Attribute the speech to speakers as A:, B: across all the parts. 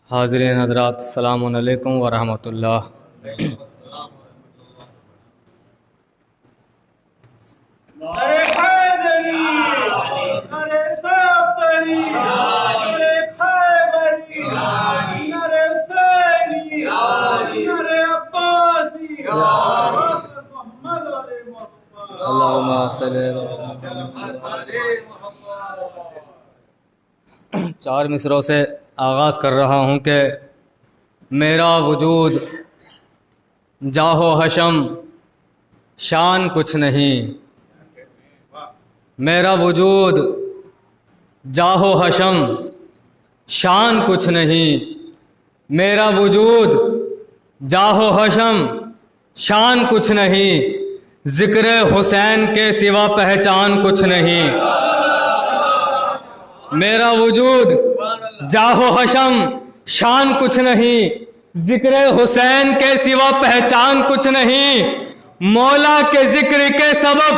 A: हाज़रीन हज़रात, अस्सलामु अलैकुम व रहमतुल्लाह।
B: अरे हैदरी, अरे सफ्दरी, अरे खैबरी, अरे हुसैनी, अरे अब्बासी, मोहम्मद अरे मोहम्मद,
A: अल्लाहुम्मा सल्ली चार मिसरों से आगाज़ कर रहा हूँ कि मेरा वजूद जाहो हशम शान कुछ नहीं, मेरा वजूद जाहो हशम शान कुछ नहीं, मेरा वजूद जाहो हशम शान कुछ नहीं, ज़िक्र हुसैन के सिवा पहचान कुछ नहीं। मेरा वजूद जाहो हशम शान कुछ नहीं, ज़िक्र हुसैन के सिवा पहचान कुछ नहीं, मौला के ज़िक्र के सबब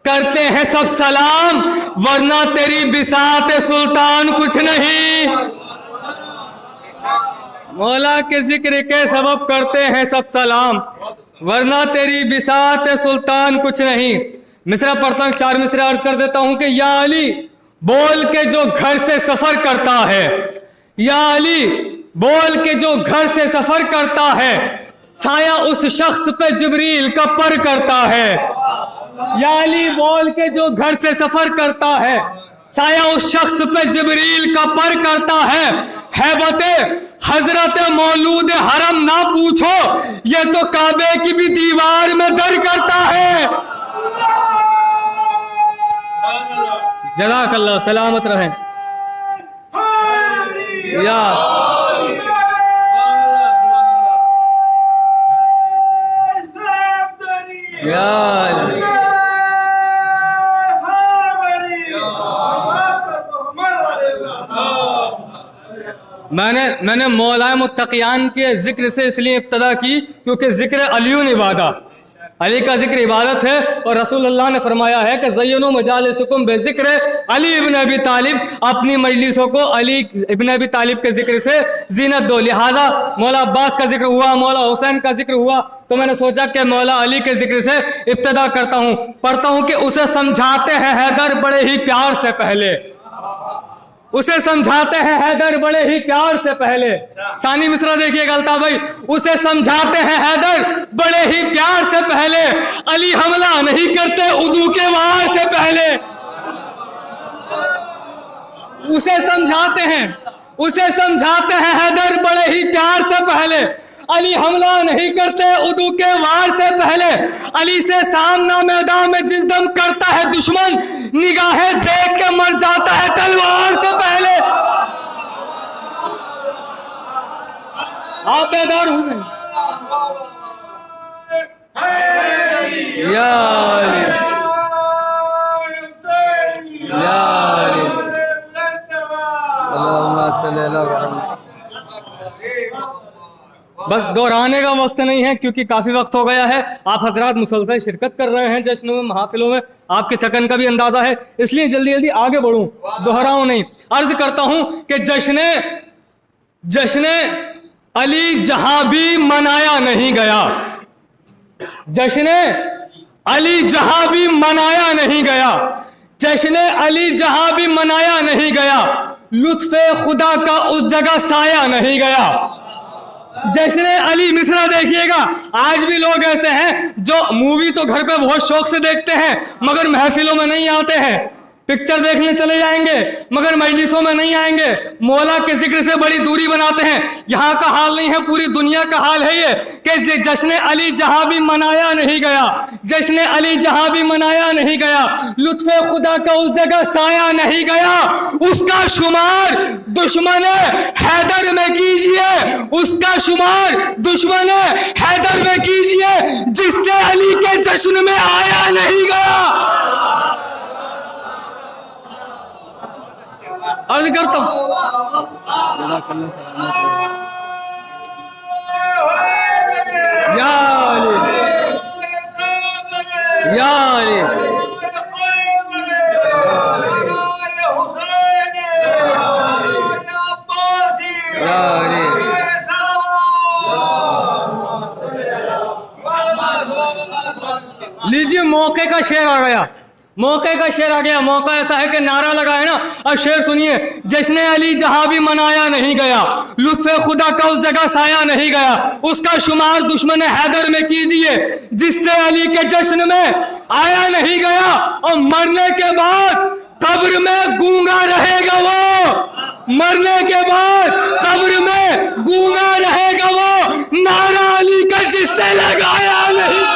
A: करते हैं सब सलाम, वरना तेरी बिसात सुल्तान कुछ नहीं। मौला के ज़िक्र के सबब करते हैं सब सलाम, वरना तेरी बिसात सुल्तान कुछ नहीं। मिसरा पढ़ता हूँ, चार मिसरा अर्ज कर देता हूँ कि या अली बोल के जो घर से सफ़र करता है, या अली बोल के जो घर से सफ़र करता है, साया उस शख्स पे जिब्रील का पर करता है। या अली बोल के जो घर से सफ़र करता है, साया उस शख्स पे जिब्रील का पर करता है। हैबते हजरत मौलूद हरम ना पूछो, ये तो काबे की भी दीवार में दर करता है। जज़ाकल्लाह, सलामत रहें। या मैंने मौलाए मुत्तक़ियान के ज़िक्र से इसलिए इब्तदा की क्योंकि ज़िक्र अलियुन इबादा, अली का ज़िक्र इबादत है। और रसूलुल्लाह ने फरमाया है कि ज़य्यनु मजालिसकुम बिज़िक्र अली इब्न अबी तालिब, अपनी मजलिसों को अली इब्न अबी तालिब के ज़िक्र से ज़ीनत दो। लिहाजा मौला अब्बास का ज़िक्र हुआ, मौला हुसैन का ज़िक्र हुआ, तो मैंने सोचा कि मौला अली के ज़िक्र से इब्तदा करता हूँ। पढ़ता हूँ कि उसे समझाते हैं हैदर बड़े ही प्यार से पहले, उसे समझाते हैं हैदर बड़े ही प्यार से पहले। सानी मिसरा देखिएगा अल्ताफ भाई, उसे समझाते हैं हैदर बड़े ही प्यार से पहले, अली हमला नहीं करते उदू के वार से पहले। उसे समझाते हैं हैदर बड़े ही प्यार से पहले, अली हमला नहीं करते उदू के वार से पहले। अली से सामना मैदान में जिस दम करता है दुश्मन, निगाहें देख के मर जाता है तलवार से पहले। आप बेदार हुए या अली, या अली, अल्लाहुम्मा सल्ली अला मुहम्मद। बस दोहराने का वक्त नहीं है क्योंकि काफ़ी वक्त हो गया है। आप हजरात मुसलसल शिरकत कर रहे हैं जश्नों में, महफिलों में, आपकी थकन का भी अंदाज़ा है, इसलिए जल्दी जल्दी आगे बढ़ूं, दोहराऊं नहीं। अर्ज करता हूं कि जश्न अली जहां भी मनाया नहीं गया, जश्न अली जहां भी मनाया नहीं गया, जश्न अली जहां भी मनाया नहीं गया, लुत्फ़े खुदा का उस जगह साया नहीं गया। जश्न अली मिसरा देखिएगा, आज भी लोग ऐसे हैं जो मूवी तो घर पे बहुत शौक से देखते हैं मगर महफिलों में नहीं आते हैं, पिक्चर देखने चले जाएंगे मगर मजलिसों में नहीं आएंगे, मौला के जिक्र से बड़ी दूरी बनाते हैं। यहाँ का हाल नहीं है, पूरी दुनिया का हाल है ये कि जश्न अली जहाँ भी मनाया नहीं गया, जश्न अली जहाँ भी मनाया नहीं गया, लुत्फ़े खुदा का उस जगह साया नहीं गया। उसका शुमार दुश्मन हैदर में कीजिए, उसका शुमार दुश्मन हैदर में कीजिए, जिससे अली के जश्न में आया नहीं गया। अर्ज करता हूँ या अली, या अली, या अली, मौके का शेर आ गया, मौके का शेर आ गया। मौका ऐसा है कि नारा लगा है ना। अब शेर सुनिए। जश्न अली जहां भी मनाया नहीं गया, लुत्फ़े खुदा का उस जगह साया नहीं गया, उसका शुमार दुश्मन हैदर में कीजिए जिससे अली के जश्न में आया नहीं गया। और मरने के बाद कब्र में गूंगा रहेगा वो, मरने के बाद कब्र में गूंगा रहेगा वो, नारा अली का जिससे लगाया नहीं।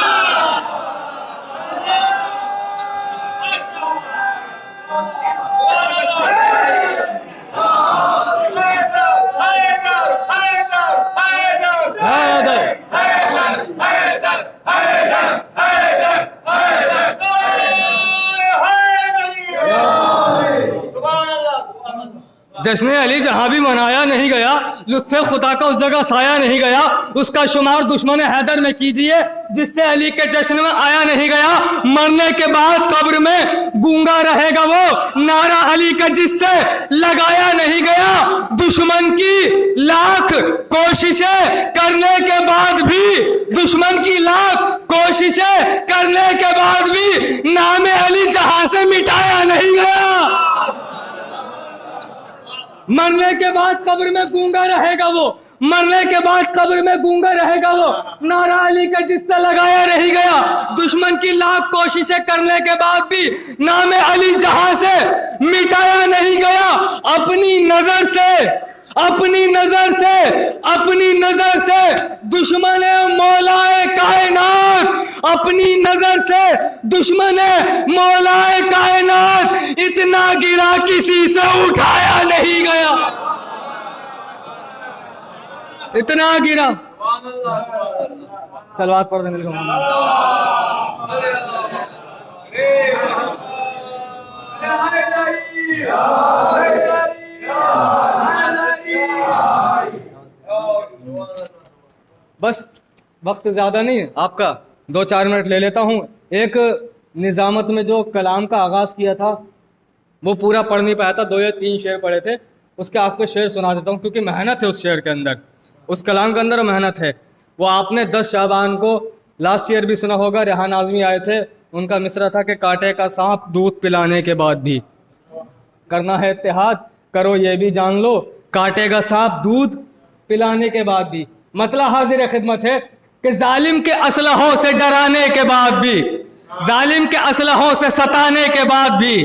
A: जश्न अली जहां भी मनाया नहीं गया, लुत्फ़े खुदा का उस जगह साया नहीं गया, उसका शुमार दुश्मन हैदर में कीजिए जिससे अली के जश्न में आया नहीं गया। मरने के बाद कब्र में गूंगा रहेगा वो, नारा अली का जिससे लगाया नहीं गया। दुश्मन की लाख कोशिशें करने के बाद भी, दुश्मन की लाख कोशिशें करने के बाद भी नाम अली जहां से मिटाया नहीं गया। मरने के बाद कब्र में गूंगा रहेगा वो, मरने के बाद कब्र में गूंगा रहेगा वो, नारा अली का जिससे लगाया नहीं गया। दुश्मन की लाख कोशिशें करने के बाद भी नाम अली जहां से मिटाया नहीं गया। अपनी नजर से, अपनी नजर से, अपनी नजर से दुश्मन मौलाए कायनात, अपनी नजर से दुश्मन मौलाए कायनात इतना गिरा किसी से उठाया नहीं गया, इतना गिरा। सलवात पढ़ देने बस वक्त ज़्यादा नहीं है आपका, 2-4 मिनट ले लेता हूँ। एक निज़ामत में जो कलाम का आगाज़ किया था वो पूरा पढ़ नहीं पाया था, 2 या 3 शेर पढ़े थे, उसके आपको शेर सुना देता हूँ क्योंकि मेहनत है उस शेर के अंदर, उस कलाम के अंदर मेहनत है। वो आपने 10 शाबान को लास्ट ईयर भी सुना होगा, रेहान आज़मी आए थे, उनका मिसरा था कि कांटे का सांप दूध पिलाने के बाद भी करना है इत्तेहाद, करो ये भी जान लो काटेगा सांप दूध पिलाने के बाद भी। मतलब हाजिर खिदमत है कि जालिम के असलहों से डराने के बाद भी, जालिम के असलहों से सताने के बाद भी,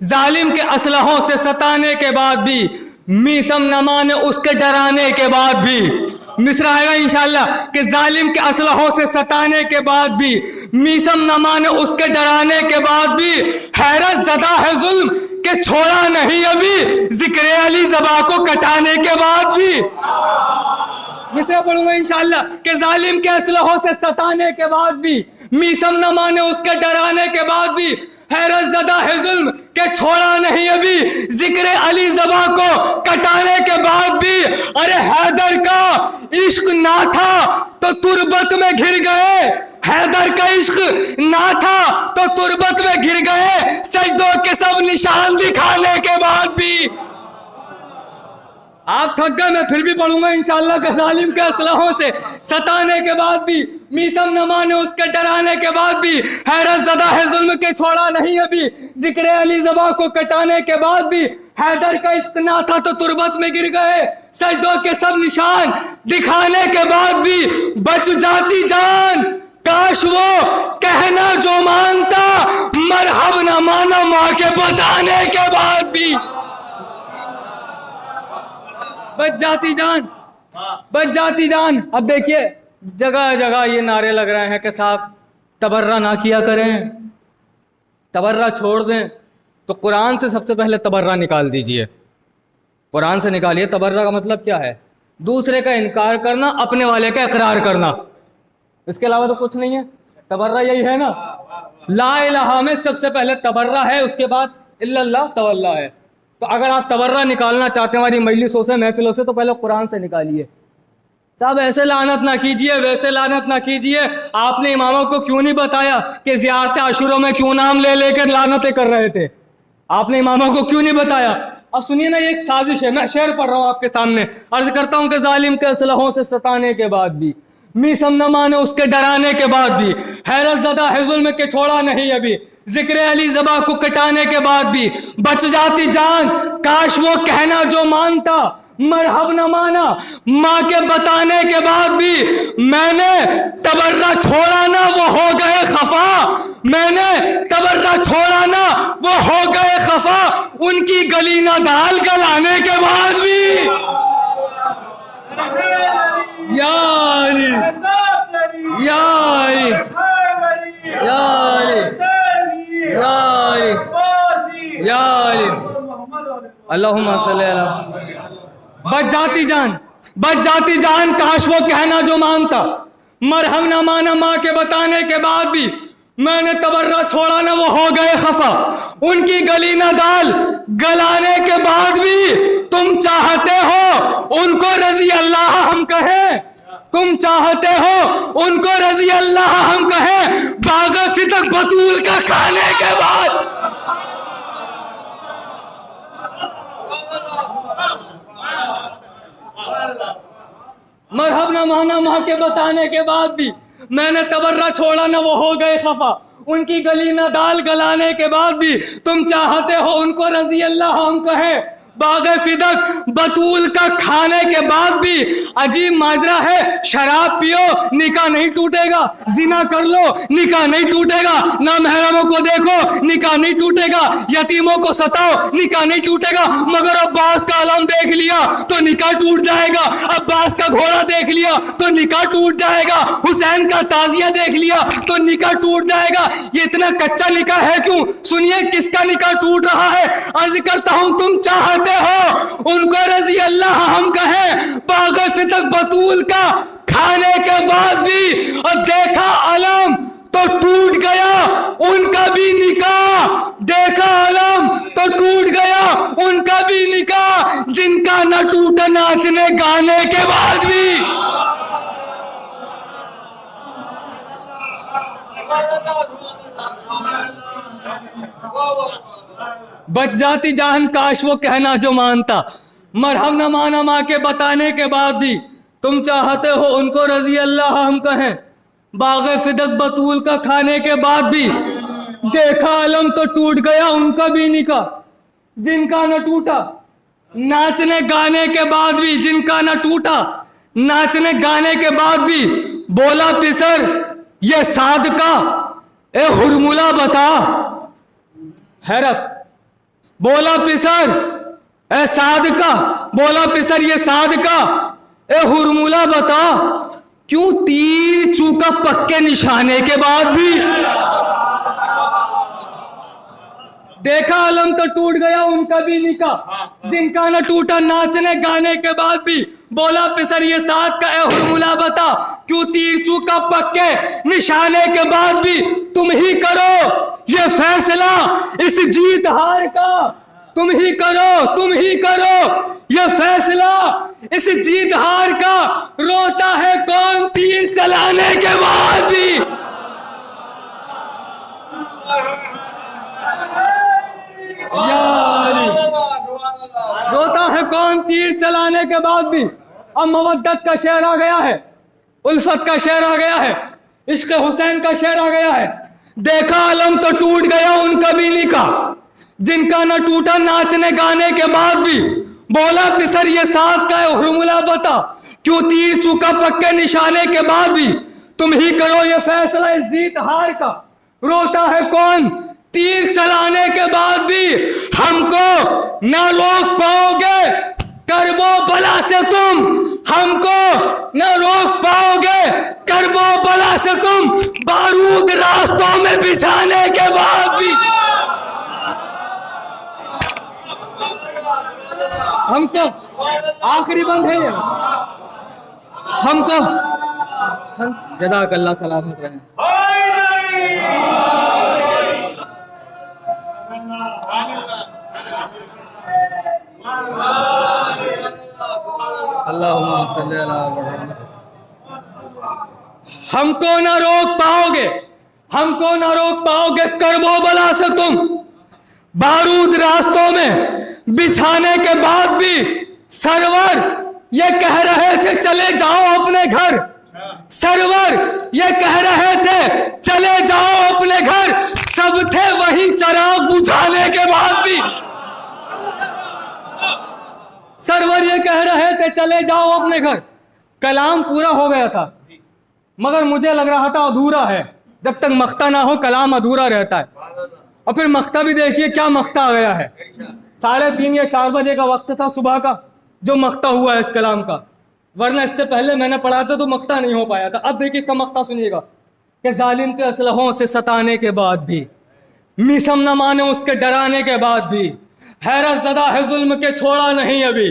A: जालिम के असलहों से सताने के बाद भी, मीसम न माने उसके डराने के बाद भी, मिसरा आएगा इंशाअल्लाह कि जालिम के असलहों से सताने के बाद भी, मीसम न माने उसके डराने के बाद भी, हैरत ज़दा है जुल्म के छोड़ा नहीं अभी, जिक्र अली ज़बा को कटाने के बाद भी। मिसरा पढ़ूंगा इंशाअल्लाह कि जालिम के असलहों से सताने के बाद भी, मीसम न माने उसके डराने के बाद भी, हैरत ज़दा है जुल्म के छोड़ा नहीं अभी, जिक्र अली ज़बा को कटाने के बाद भी। अरे हैदर का इश्क ना था तो तुरबत में घिर गए, हैदर का इश्क ना था तो तुरबत में घिर गए, सजदों के सब निशान दिखाने के बाद भी। आप थक गए, मैं फिर भी पढ़ूंगा इंशाअल्लाह के जालिम के असलहों से सताने के बाद भी, मीसम न माने उसके डराने के बाद भी, हैरत ज़दा है जुल्म के छोड़ा नहीं अभी, जिक्र अली ज़बा को कटाने के बाद भी, हैदर का इश्क ना था तो तुरबत में गिर गए, सजदों के सब निशान दिखाने के बाद भी, बच जाती जान काश वो कहना जो मानता, मरहब न माना माँ के बताने के बाद भी। बच जाती जान, बच जाती जान। अब देखिए जगह जगह ये नारे लग रहे हैं कि साहब तबर्रा ना किया करें, तबर्रा छोड़ दें। तो कुरान से सबसे पहले तबर्रा निकाल दीजिए, कुरान से निकालिए। तबर्रा का मतलब क्या है? दूसरे का इनकार करना, अपने वाले का इकरार करना, इसके अलावा तो कुछ नहीं है। तबर्रा यही है ना। ला इलाहा में सबसे पहले तबर्रा है, उसके बाद इल्लल्लाह तवल्ला है। तो अगर आप तबर्रा निकालना चाहते हैं हमारी मजलिसों से, महफिलों से, तो पहले कुरान से निकालिए। साहब ऐसे लानत ना कीजिए, वैसे लानत ना कीजिए। आपने इमामों को क्यों नहीं बताया कि ज़ियारत आशुरा में क्यों नाम ले लेकर लानतें कर रहे थे? आपने इमामों को क्यों नहीं बताया? अब सुनिए ना, ये एक साजिश है। मैं शेर पढ़ रहा हूँ आपके सामने, अर्ज करता हूँ कि जालिम के असलहों से सताने के बाद भी, मीसम न माने उसके डराने के बाद भी, हैरत ज़दा है जुल्म के छोड़ा नहीं अभी, जिक्र अली ज़बा को कटाने के बाद भी बच जाती जान, काश वो कहना जो मानता, मरहब न माना माँ के बताने के बाद भी। मैंने तबर्रा छोड़ा ना वो हो गए खफा, मैंने तबर्रा छोड़ा ना वो हो गए खफा, उनकी गली ना दाल गलाने के बाद भी। या अली, या अली, या अली, या अली, या अली, अल्लाहुम्मा सल्ली अला। बच जाती जान, बच जाती जान, काश वो कहना जो मानता, मरहम ना माना माँ के बताने के बाद भी। मैंने तबर्रा छोड़ा ना वो हो गए खफा, उनकी गली ना दाल गलाने के बाद भी। तुम चाहते हो उनको रजी अल्लाह हम कहें, तुम चाहते हो उनको रजी अल्लाह हम कहें, बाग फितक बतूल का खाने के बाद। मरहब न माना माँ के बताने के बाद भी। मैंने तबर्रा छोड़ा ना वो हो गए खफा, उनकी गली ना दाल गलाने के बाद भी। तुम चाहते हो उनको रजी अल्लाह हम कहें, बागे फिदक बतूल का खाने के बाद भी। अजीब माजरा है, शराब पियो निकाह नहीं टूटेगा, जिना कर लो निकाह नहीं टूटेगा, ना महरमों को देखो निकाह नहीं टूटेगा, यतीमों को सताओ निकाह नहीं टूटेगा, मगर अब्बास का आलम देख लिया तो निकाह टूट जाएगा, अब्बास का घोड़ा देख लिया तो निकाह टूट जाएगा, हुसैन का ताजिया देख लिया तो निकाह टूट जाएगा। ये इतना कच्चा निकाह है क्यों? सुनिए किसका निकाह टूट रहा है। अर्ज करता हूं, तुम चाहते हो उनको रजी अल्लाह हम कहें, बाग़ फितक बतूल का खाने के बाद भी, और देखा अलम तो टूट गया उनका भी निकाह, देखा अलम तो टूट गया उनका भी निकाह, जिनका न टूटा नाचने गाने के बाद भी। बच जाती जान, काश वो कहना जो मानता, मरहम न माना माँ के बताने के बाद भी। तुम चाहते हो उनको रजी अल्लाह हम कहें, बाग़े फिदक बतूल का खाने के बाद भी। देखा अलम तो टूट गया उनका भी निकाह, जिनका न टूटा नाचने गाने के बाद भी, जिनका न टूटा नाचने गाने के बाद भी। बोला पिसर ये सादका ए हुरमुला बता, हैरत। बोला पिसर ए सादका, बोला पिसर ये सादका ए हुरमुला बता, क्यों तीर चूका पक्के निशाने के बाद भी। देखा अलम तो टूट गया उनका भी निकाह, जिनका न टूटा नाचने गाने के बाद भी। बोला पिसर ये साथ का ए हुरमुला बता, क्यों तीर चूका पक्के निशाने के बाद भी। तुम ही करो ये फैसला इस जीत हार का, तुम ही करो, तुम ही करो ये फैसला इस जीत हार का। रोता है कौन तीर चलाने के बाद भी। रोता है कौन तीर चलाने के बाद भी। अब मवद्दत का शेर आ गया है, उल्फत का शेर आ गया है, इश्क हुसैन का शेर आ गया है। देखा अलम तो टूट गया उनका भी निकाह, जिनका न टूटा नाचने गाने के बाद भी। बोला पिसर ये साथ का हुरमुला बता, क्यों तीर चूका पक्के निशाने के बाद भी। तुम ही करो ये फैसला इस जीत हार का। रोता है कौन तीर चलाने के बाद भी। हमको न रोक पाओगे करबो बला से तुम, हमको न रोक पाओगे करबो बला से तुम, बारूद रास्तों में बिछाने के बाद भी। हम क्या आखिरी बंद है ये, हमको हम जज़ाकल्लाह सलामत रहे। अल्लाहुम्मा सल्ली अला मुहम्मद। हमको ना रोक पाओगे, हमको ना रोक पाओगे करबो बला से तुम, बारूद रास्तों में बिछाने के बाद भी। सरवर ये कह रहे थे चले जाओ अपने घर, सरवर ये कह रहे थे चले जाओ अपने घर, सब थे वही चिराग बुझाने के बाद भी। सरवर ये कह रहे थे चले जाओ अपने घर, कलाम पूरा हो गया था मगर मुझे लग रहा था अधूरा है। जब तक मख्ता ना हो कलाम अधूरा रहता है। और फिर मख्ता भी देखिए क्या मख्ता आ गया है। 3:30 या 4 बजे का वक्त था सुबह का जो मख्ता हुआ है इस कलाम का, वरना इससे पहले मैंने पढ़ा था तो मख्ता नहीं हो पाया था। अब देखिए इसका मख्ता सुनिएगा कि जालिम के असलहों से सताने के बाद भी, मिसम न माने उसके डराने के बाद भी, हैरत ज़दा है जुल्म के छोड़ा नहीं अभी,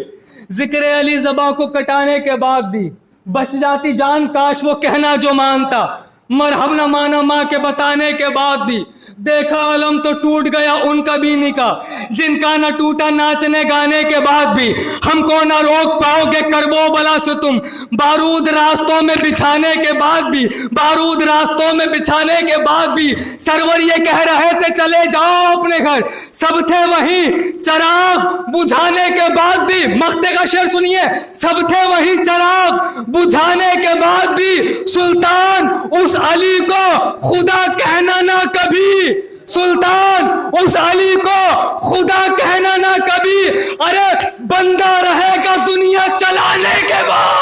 A: जिक्र अली ज़बां को कटाने के बाद भी, बच जाती जान काश वो कहना जो मानता, मरहम न माना माँ के बताने के बाद भी, देखा अलम तो टूट गया उनका भी निकाह, जिनका न टूटा नाचने गाने के बाद भी, हमको न रोक पाओगे करबो बला से तुम, बारूद रास्तों में बिछाने के बाद भी, बारूद रास्तों में बिछाने के बाद भी, सरवर ये कह रहे थे चले जाओ अपने घर, सब थे वही चिराग बुझाने के बाद भी। मख्ते का शेर सुनिए, सब थे वही चिराग बुझाने के बाद भी, सुल्तान उस अली को खुदा कहना ना कभी, सुल्तान उस अली को खुदा कहना ना कभी, अरे बंदा रहेगा दुनिया चलाने के बाद।